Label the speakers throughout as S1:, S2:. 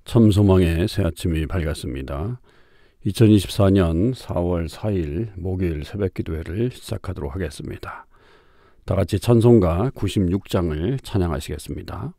S1: 참소망의 새 아침이 밝았습니다. 2024년 4월 4일 목요일 새벽기도회를 시작하도록 하겠습니다. 다 같이 찬송가 96장을 찬양하시겠습니다.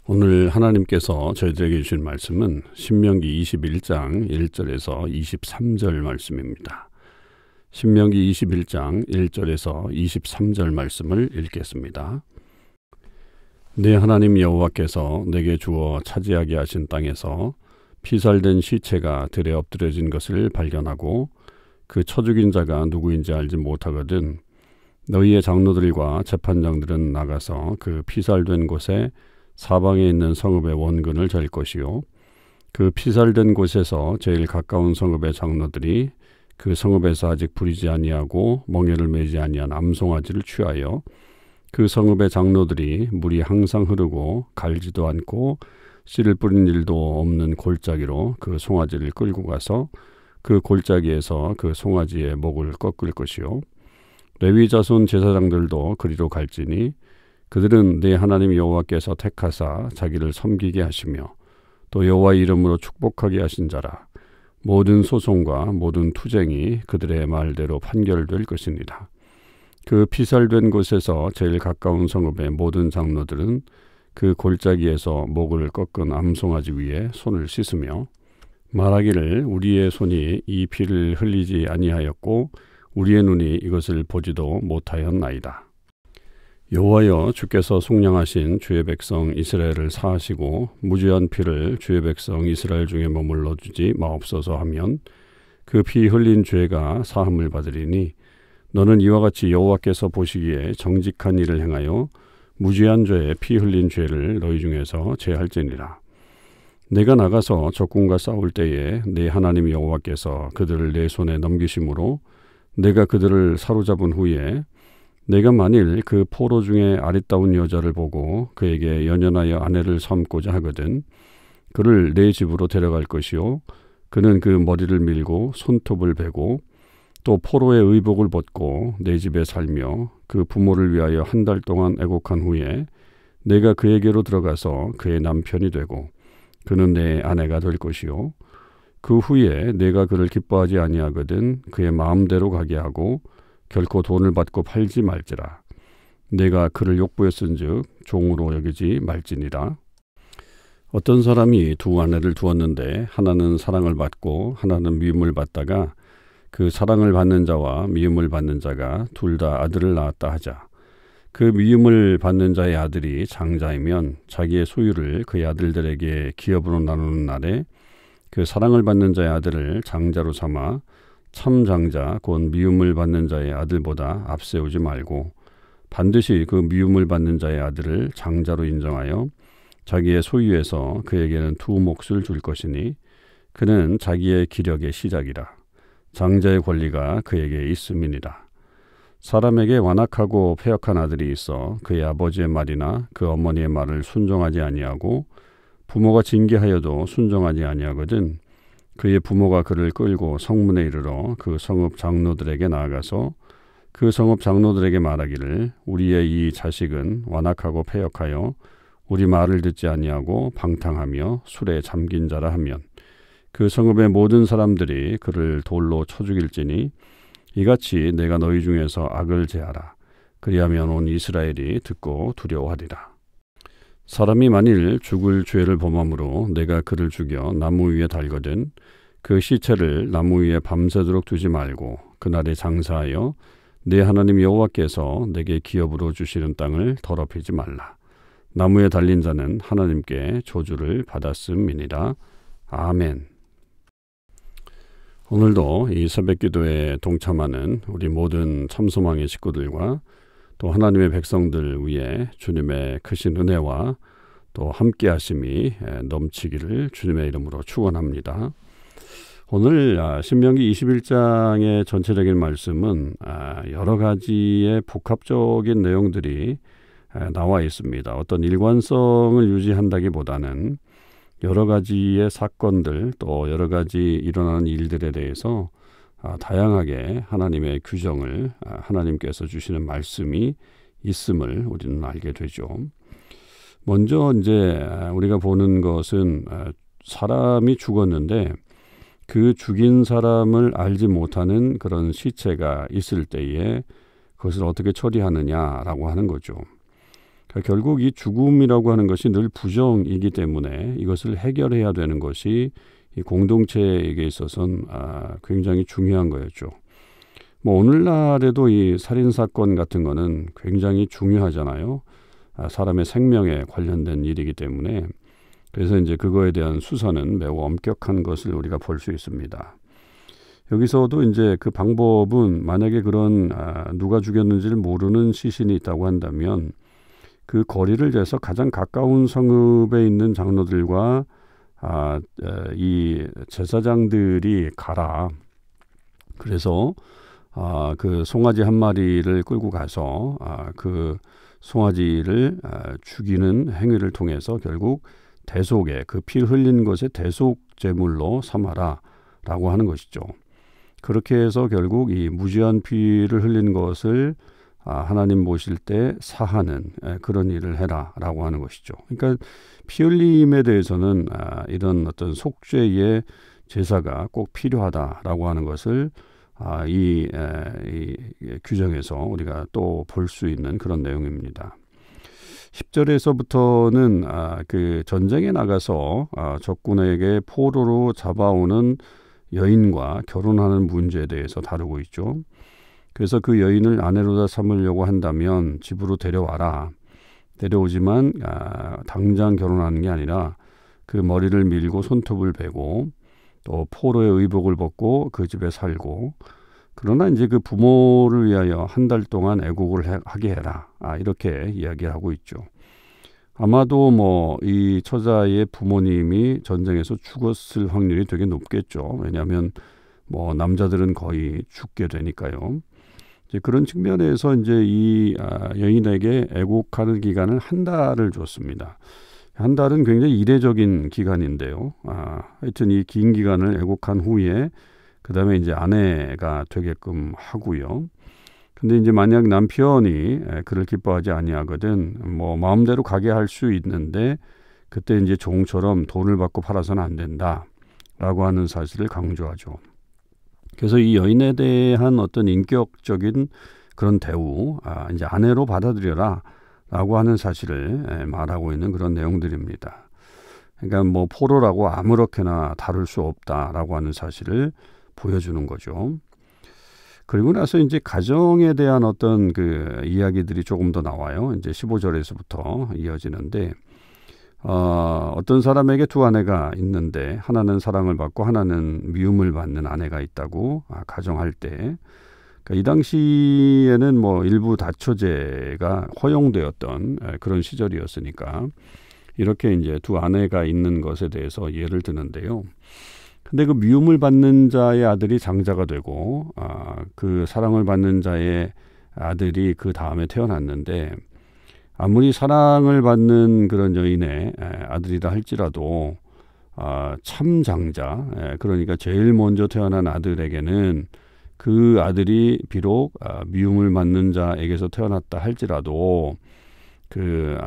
S1: 오늘 하나님께서 저희들에게 주신 말씀은 신명기 21장 1절에서 23절 말씀입니다. 신명기 21장 1절에서 23절 말씀을 읽겠습니다. 내 하나님 여호와께서 내게 주어 차지하게 하신 땅에서 피살된 시체가 들에 엎드려진 것을 발견하고 그 쳐 죽인 자가 누구인지 알지 못하거든 너희의 장로들과 재판장들은 나가서 그 피살된 곳에 사방에 있는 성읍의 원근을 잴 것이요 그 피살된 곳에서 제일 가까운 성읍의 장로들이 그 성읍에서 아직 부리지 아니하고 멍에를 매지 아니한 암송아지를 취하여 그 성읍의 장로들이 물이 항상 흐르고 갈지도 않고 씨를 뿌린 일도 없는 골짜기로 그 송아지를 끌고 가서 그 골짜기에서 그 송아지의 목을 꺾을 것이요 레위 자손 제사장들도 그리로 갈지니 그들은 내 하나님 여호와께서 택하사 자기를 섬기게 하시며 또 여호와의 이름으로 축복하게 하신 자라 모든 소송과 모든 투쟁이 그들의 말대로 판결될 것입니다. 그 피살된 곳에서 제일 가까운 성읍의 모든 장로들은 그 골짜기에서 목을 꺾은 암송아지 위에 손을 씻으며 말하기를 우리의 손이 이 피를 흘리지 아니하였고 우리의 눈이 이것을 보지도 못하였나이다. 여호와여 주께서 속량하신 주의 백성 이스라엘을 사하시고 무죄한 피를 주의 백성 이스라엘 중에 머물러 주지 마옵소서 하면 그 피 흘린 죄가 사함을 받으리니 너는 이와 같이 여호와께서 보시기에 정직한 일을 행하여 무죄한 죄에 피 흘린 죄를 너희 중에서 제할지니라. 내가 나가서 적군과 싸울 때에 내 하나님 여호와께서 그들을 내 손에 넘기심으로 내가 그들을 사로잡은 후에 내가 만일 그 포로 중에 아리따운 여자를 보고 그에게 연연하여 아내를 삼고자 하거든 그를 내 집으로 데려갈 것이요 그는 그 머리를 밀고 손톱을 베고 또 포로의 의복을 벗고 내 집에 살며 그 부모를 위하여 한 달 동안 애곡한 후에 내가 그에게로 들어가서 그의 남편이 되고 그는 내 아내가 될 것이요 그 후에 내가 그를 기뻐하지 아니하거든 그의 마음대로 가게 하고 결코 돈을 받고 팔지 말지라. 내가 그를 욕부였은즉 종으로 여기지 말지니라. 어떤 사람이 두 아내를 두었는데 하나는 사랑을 받고 하나는 미움을 받다가 그 사랑을 받는 자와 미움을 받는 자가 둘 다 아들을 낳았다 하자. 그 미움을 받는 자의 아들이 장자이면 자기의 소유를 그의 아들들에게 기업으로 나누는 날에 그 사랑을 받는 자의 아들을 장자로 삼아 참 장자 곧 미움을 받는 자의 아들보다 앞세우지 말고 반드시 그 미움을 받는 자의 아들을 장자로 인정하여 자기의 소유에서 그에게는 두 몫을 줄 것이니 그는 자기의 기력의 시작이라. 장자의 권리가 그에게 있음이니라. 사람에게 완악하고 패역한 아들이 있어 그의 아버지의 말이나 그 어머니의 말을 순종하지 아니하고 부모가 징계하여도 순종하지 아니하거든 그의 부모가 그를 끌고 성문에 이르러 그 성읍 장로들에게 나아가서 그 성읍 장로들에게 말하기를 우리의 이 자식은 완악하고 패역하여 우리 말을 듣지 아니하고 방탕하며 술에 잠긴 자라 하면 그 성읍의 모든 사람들이 그를 돌로 쳐 죽일지니 이같이 내가 너희 중에서 악을 제하라. 그리하면 온 이스라엘이 듣고 두려워하리라. 사람이 만일 죽을 죄를 범함으로 내가 그를 죽여 나무 위에 달거든 그 시체를 나무 위에 밤새도록 두지 말고 그날에 장사하여 내 하나님 여호와께서 내게 기업으로 주시는 땅을 더럽히지 말라. 나무에 달린 자는 하나님께 저주를 받았음이니라. 아멘. 오늘도 이 새벽기도에 동참하는 우리 모든 참소망의 식구들과 또 하나님의 백성들 위에 주님의 크신 은혜와 또 함께하심이 넘치기를 주님의 이름으로 축원합니다. 오늘 신명기 21장의 전체적인 말씀은 여러 가지의 복합적인 내용들이 나와 있습니다. 어떤 일관성을 유지한다기보다는 여러 가지의 사건들 또 여러 가지 일어나는 일들에 대해서 다양하게 하나님의 규정을 하나님께서 주시는 말씀이 있음을 우리는 알게 되죠. 먼저 이제 우리가 보는 것은 사람이 죽었는데 그 죽인 사람을 알지 못하는 그런 시체가 있을 때에 그것을 어떻게 처리하느냐라고 하는 거죠. 그러니까 결국 이 죽음이라고 하는 것이 늘 부정이기 때문에 이것을 해결해야 되는 것이 이 공동체에게 있어서는 굉장히 중요한 거였죠. 뭐 오늘날에도 이 살인사건 같은 거는 굉장히 중요하잖아요. 사람의 생명에 관련된 일이기 때문에 그래서 이제 그거에 대한 수사는 매우 엄격한 것을 우리가 볼 수 있습니다. 여기서도 이제 그 방법은 만약에 그런 누가 죽였는지를 모르는 시신이 있다고 한다면 그 거리를 재서 가장 가까운 성읍에 있는 장로들과 이 제사장들이 가라. 그래서 그 송아지 한 마리를 끌고 가서 그 송아지를 죽이는 행위를 통해서 결국 대속에 그 피 흘린 것의 대속 제물로 삼아라라고 하는 것이죠. 그렇게 해서 결국 이 무지한 피를 흘린 것을 하나님 보실 때 사하는 그런 일을 해라라고 하는 것이죠. 그러니까 피 흘림에 대해서는 이런 어떤 속죄의 제사가 꼭 필요하다라고 하는 것을 이 규정에서 우리가 또 볼 수 있는 그런 내용입니다. 10절에서부터는 그 전쟁에 나가서 적군에게 포로로 잡아오는 여인과 결혼하는 문제에 대해서 다루고 있죠. 그래서 그 여인을 아내로다 삼으려고 한다면 집으로 데려와라. 데려오지만 당장 결혼하는 게 아니라 그 머리를 밀고 손톱을 베고 또 포로의 의복을 벗고 그 집에 살고 그러나 이제 그 부모를 위하여 한 달 동안 애국을 하게 해라. 이렇게 이야기를 하고 있죠. 아마도 뭐 이 처자의 부모님이 전쟁에서 죽었을 확률이 되게 높겠죠. 왜냐하면 뭐 남자들은 거의 죽게 되니까요. 이제 그런 측면에서 이제 이 여인에게 애국하는 기간을 한 달을 줬습니다. 한 달은 굉장히 이례적인 기간인데요. 하여튼 이 긴 기간을 애국한 후에 그 다음에 이제 아내가 되게끔 하고요. 근데 이제 만약 남편이 그를 기뻐하지 아니하거든 뭐 마음대로 가게 할 수 있는데 그때 이제 종처럼 돈을 받고 팔아서는 안 된다라고 하는 사실을 강조하죠. 그래서 이 여인에 대한 어떤 인격적인 그런 대우, 이제 아내로 받아들여라라고 하는 사실을 말하고 있는 그런 내용들입니다. 그러니까 뭐 포로라고 아무렇게나 다룰 수 없다라고 하는 사실을 보여주는 거죠. 그리고 나서 이제 가정에 대한 어떤 그 이야기들이 조금 더 나와요. 이제 15절에서부터 이어지는데 어떤 사람에게 두 아내가 있는데 하나는 사랑을 받고 하나는 미움을 받는 아내가 있다고 가정할 때 그러니까 이 당시에는 뭐 일부 다처제가 허용되었던 그런 시절이었으니까 이렇게 이제 두 아내가 있는 것에 대해서 예를 드는데요. 근데 그 미움을 받는 자의 아들이 장자가 되고 그 사랑을 받는 자의 아들이 그 다음에 태어났는데 아무리 사랑을 받는 그런 여인의 아들이라 할지라도 참 장자 그러니까 제일 먼저 태어난 아들에게는 그 아들이 비록 미움을 받는 자에게서 태어났다 할지라도 그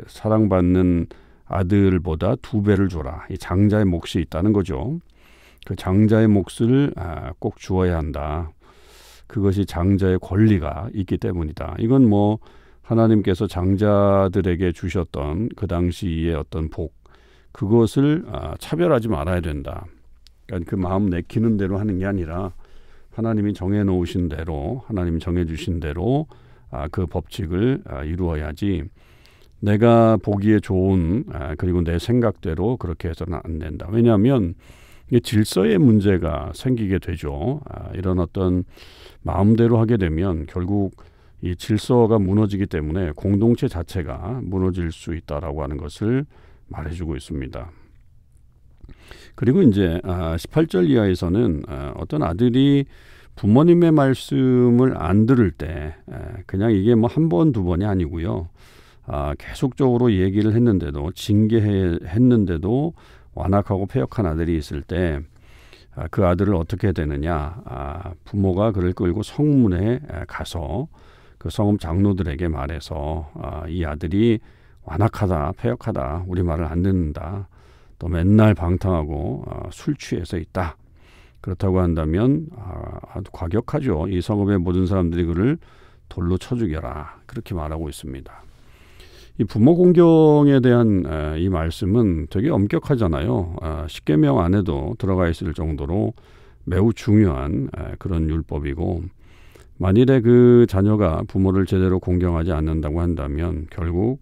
S1: 사랑받는 아들보다 2배를 줘라. 이 장자의 몫이 있다는 거죠. 그 장자의 몫을 꼭 주어야 한다. 그것이 장자의 권리가 있기 때문이다. 이건 뭐 하나님께서 장자들에게 주셨던 그 당시의 어떤 복, 그것을 차별하지 말아야 된다. 그러니까 그 마음 내키는 대로 하는 게 아니라 하나님이 정해놓으신 대로, 하나님이 정해주신 대로 그 법칙을 이루어야지 내가 보기에 좋은 그리고 내 생각대로 그렇게 해서는 안 된다. 왜냐하면 질서의 문제가 생기게 되죠. 이런 어떤 마음대로 하게 되면 결국 이 질서가 무너지기 때문에 공동체 자체가 무너질 수 있다라고 하는 것을 말해주고 있습니다. 그리고 이제 18절 이하에서는 어떤 아들이 부모님의 말씀을 안 들을 때 그냥 이게 뭐 한 번, 두 번이 아니고요. 계속적으로 얘기를 했는데도 징계했는데도 완악하고 패역한 아들이 있을 때 그 아들을 어떻게 되느냐. 부모가 그를 끌고 성문에 가서 그 성읍 장로들에게 말해서 이 아들이 완악하다, 패역하다, 우리 말을 안 듣는다. 또 맨날 방탕하고 술 취해서 있다. 그렇다고 한다면 아주 과격하죠. 이 성읍의 모든 사람들이 그를 돌로 쳐 죽여라. 그렇게 말하고 있습니다. 이 부모 공경에 대한 이 말씀은 되게 엄격하잖아요. 십계명 안에도 들어가 있을 정도로 매우 중요한 그런 율법이고 만일에 그 자녀가 부모를 제대로 공경하지 않는다고 한다면 결국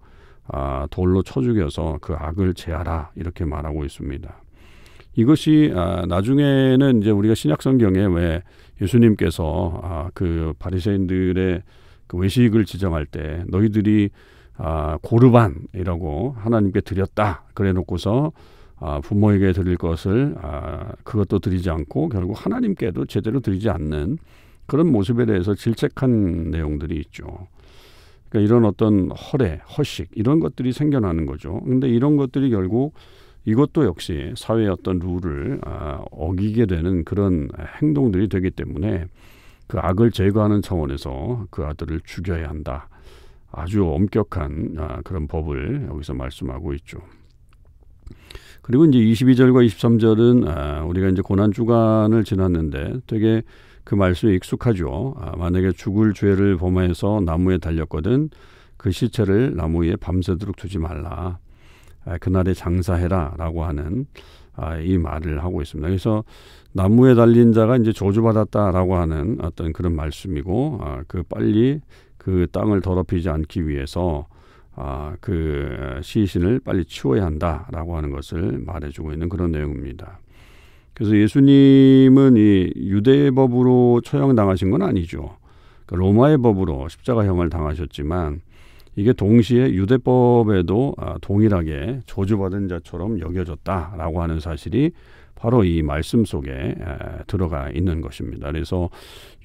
S1: 돌로 쳐 죽여서 그 악을 제하라 이렇게 말하고 있습니다. 이것이 나중에는 이제 우리가 신약 성경에 왜 예수님께서 그 바리새인들의 그 외식을 지정할 때 너희들이 고르반이라고 하나님께 드렸다 그래 놓고서 부모에게 드릴 것을 그것도 드리지 않고 결국 하나님께도 제대로 드리지 않는 그런 모습에 대해서 질책한 내용들이 있죠. 그러니까 이런 어떤 허식 이런 것들이 생겨나는 거죠. 그런데 이런 것들이 결국 이것도 역시 사회의 어떤 룰을 어기게 되는 그런 행동들이 되기 때문에 그 악을 제거하는 차원에서 그 아들을 죽여야 한다. 아주 엄격한 그런 법을 여기서 말씀하고 있죠. 그리고 이제 22절과 23절은 우리가 이제 고난주간을 지났는데 되게 그 말씀에 익숙하죠. 만약에 죽을 죄를 범해서 나무에 달렸거든 그 시체를 나무 위에 밤새도록 두지 말라. 그날에 장사해라 라고 하는 이 말을 하고 있습니다. 그래서 나무에 달린 자가 이제 저주받았다라고 하는 어떤 그런 말씀이고 그 빨리 그 땅을 더럽히지 않기 위해서 그 시신을 빨리 치워야 한다라고 하는 것을 말해주고 있는 그런 내용입니다. 그래서 예수님은 이 유대법으로 처형당하신 건 아니죠. 그러니까 로마의 법으로 십자가형을 당하셨지만 이게 동시에 유대법에도 동일하게 저주받은 자처럼 여겨졌다라고 하는 사실이 바로 이 말씀 속에 들어가 있는 것입니다. 그래서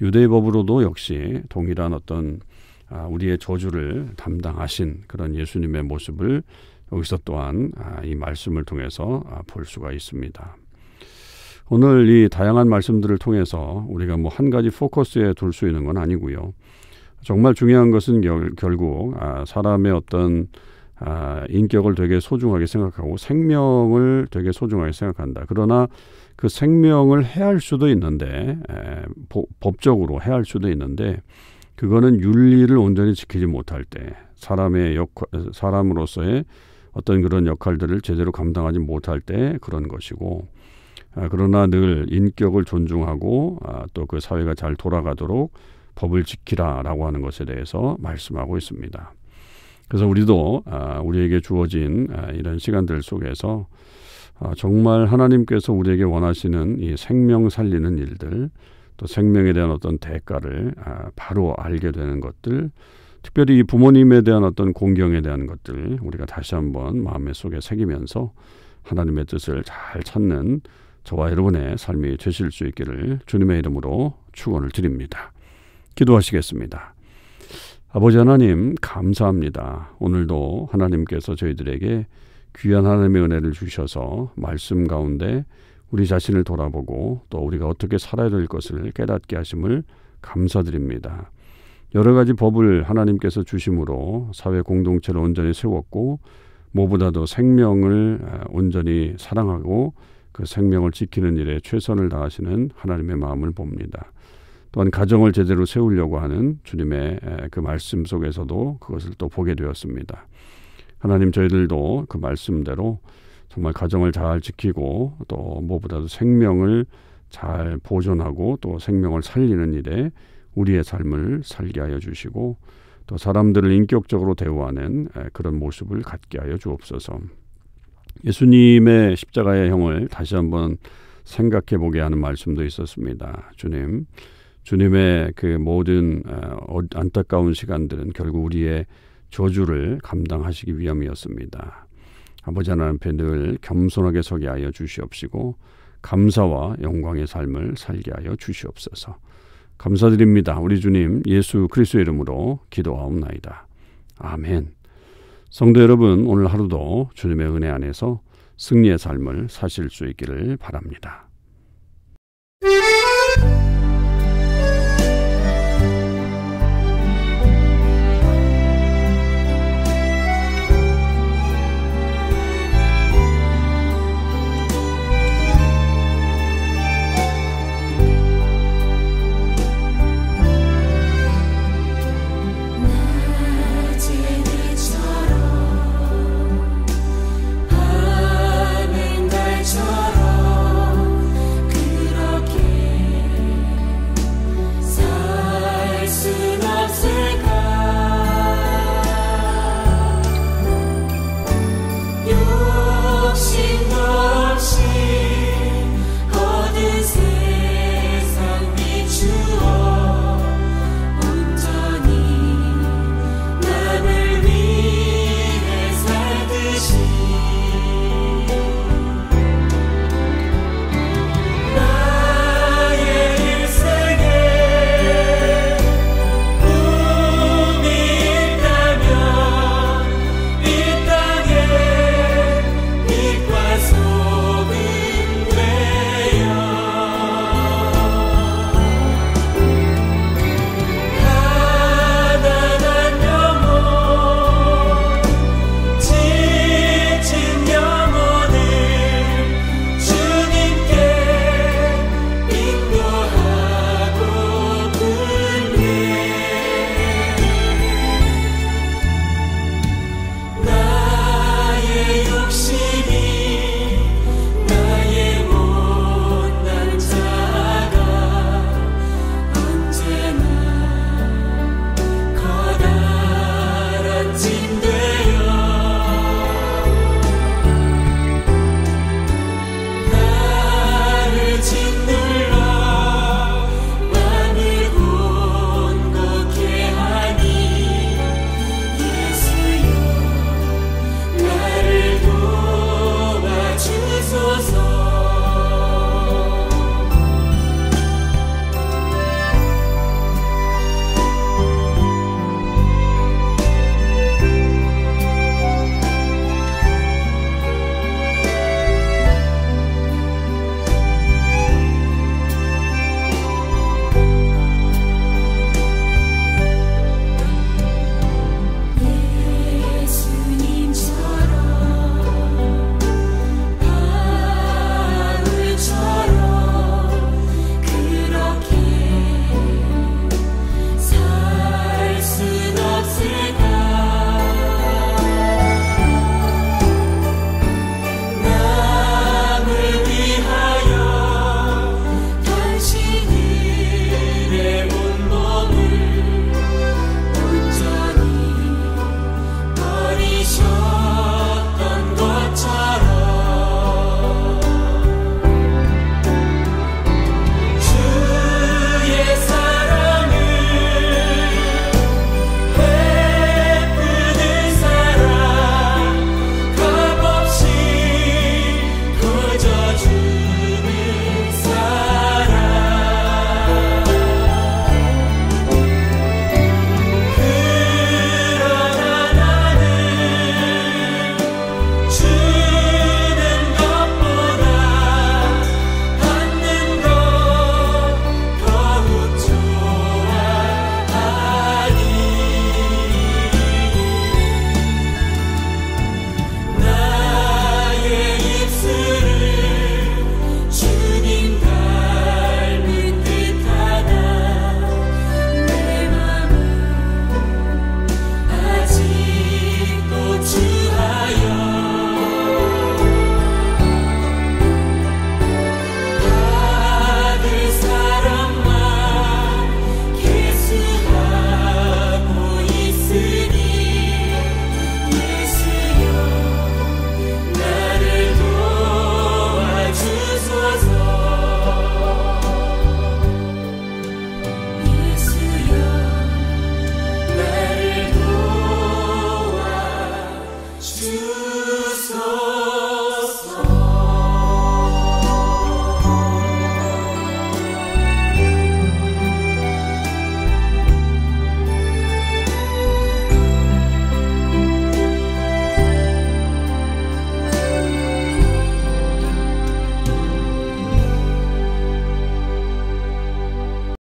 S1: 유대법으로도 역시 동일한 어떤 우리의 저주를 담당하신 그런 예수님의 모습을 여기서 또한 이 말씀을 통해서 볼 수가 있습니다. 오늘 이 다양한 말씀들을 통해서 우리가 뭐 한 가지 포커스에 둘 수 있는 건 아니고요. 정말 중요한 것은 결국 사람의 어떤 인격을 되게 소중하게 생각하고 생명을 되게 소중하게 생각한다. 그러나 그 생명을 해할 수도 있는데 법적으로 해할 수도 있는데 그거는 윤리를 온전히 지키지 못할 때 사람으로서의 어떤 그런 역할들을 제대로 감당하지 못할 때 그런 것이고 그러나 늘 인격을 존중하고 또 그 사회가 잘 돌아가도록 법을 지키라라고 하는 것에 대해서 말씀하고 있습니다. 그래서 우리도 우리에게 주어진 이런 시간들 속에서 정말 하나님께서 우리에게 원하시는 이 생명 살리는 일들 또 생명에 대한 어떤 대가를 바로 알게 되는 것들 특별히 이 부모님에 대한 어떤 공경에 대한 것들 우리가 다시 한번 마음의 속에 새기면서 하나님의 뜻을 잘 찾는 저와 여러분의 삶이 되실 수 있기를 주님의 이름으로 축원을 드립니다. 기도하시겠습니다. 아버지 하나님 감사합니다. 오늘도 하나님께서 저희들에게 귀한 하나님의 은혜를 주셔서 말씀 가운데 우리 자신을 돌아보고 또 우리가 어떻게 살아야 될 것을 깨닫게 하심을 감사드립니다. 여러 가지 법을 하나님께서 주심으로 사회 공동체를 온전히 세웠고 무엇보다도 생명을 온전히 사랑하고 그 생명을 지키는 일에 최선을 다하시는 하나님의 마음을 봅니다. 또한 가정을 제대로 세우려고 하는 주님의 그 말씀 속에서도 그것을 또 보게 되었습니다. 하나님 저희들도 그 말씀대로 정말 가정을 잘 지키고 또 무엇보다도 생명을 잘 보존하고 또 생명을 살리는 일에 우리의 삶을 살게 하여 주시고 또 사람들을 인격적으로 대우하는 그런 모습을 갖게 하여 주옵소서. 예수님의 십자가의 형을 다시 한번 생각해 보게 하는 말씀도 있었습니다. 주님의 그 모든 안타까운 시간들은 결국 우리의 저주를 감당하시기 위함이었습니다. 아버지 하나님 앞에 늘 겸손하게 서게 하여 주시옵시고 감사와 영광의 삶을 살게 하여 주시옵소서. 감사드립니다. 우리 주님 예수 그리스도의 이름으로 기도하옵나이다. 아멘. 성도 여러분 오늘 하루도 주님의 은혜 안에서 승리의 삶을 사실 수 있기를 바랍니다.